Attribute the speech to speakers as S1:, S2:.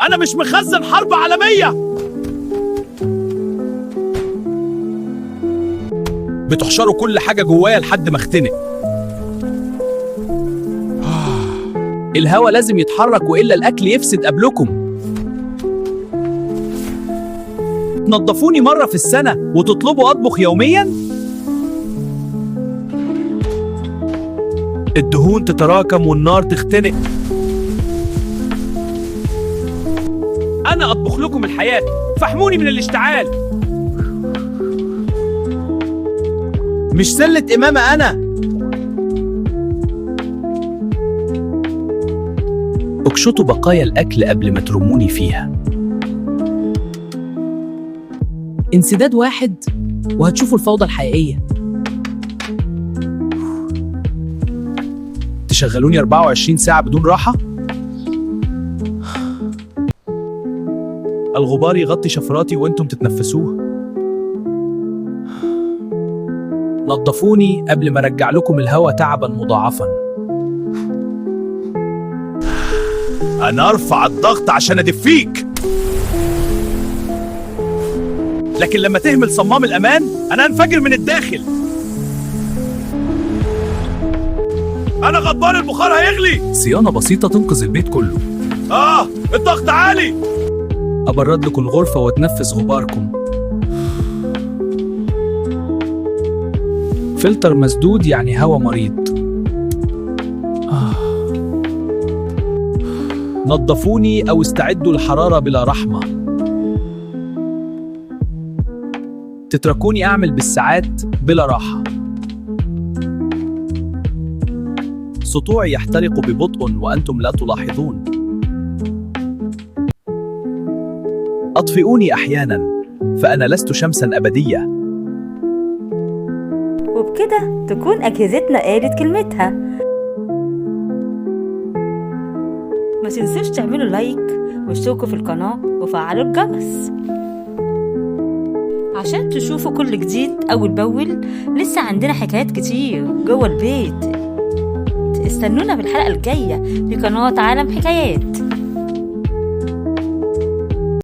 S1: أنا مش مخزن حرب عالمية. بتحشروا كل حاجة جوايا لحد ما اختنق. الهوا لازم يتحرك وإلا الأكل يفسد قبلكم. تنظفوني مرة في السنة وتطلبوا أطبخ يومياً؟ الدهون تتراكم والنار تختنق. أنا أطبخ لكم الحياة، فاحموني من الاشتعال. مش سلة إمامة أنا. اكشطوا بقايا الأكل قبل ما ترموني فيها.
S2: انسداد واحد وهتشوفوا الفوضى الحقيقية.
S1: تشغلوني 24 ساعة بدون راحة؟ الغبار يغطي شفراتي وانتم تتنفسوه. نظفوني قبل ما ارجع لكم الهوا تعبا مضاعفا. انا ارفع الضغط عشان ادفيك، لكن لما تهمل صمام الامان انا انفجر من الداخل. انا غدار، البخار هيغلي. صيانة بسيطة تنقذ البيت كله. الضغط عالي. ابرد لكم الغرفة واتنفس غباركم. فلتر مسدود يعني هوا مريض. نظفوني أو استعدوا للحرارة بلا رحمة. تتركوني أعمل بالساعات بلا راحة. سطوعي يحترق ببطء وأنتم لا تلاحظون. أطفئوني أحيانا فأنا لست شمسا أبدية.
S3: وبكده تكون أجهزتنا قالت كلمتها. ما تنسوش تعملوا لايك واشتركوا في القناة وفعلوا الجرس عشان تشوفوا كل جديد أول بأول. لسه عندنا حكايات كتير جوه البيت. استنونا في الحلقة الجاية في قناة عالم حكايات.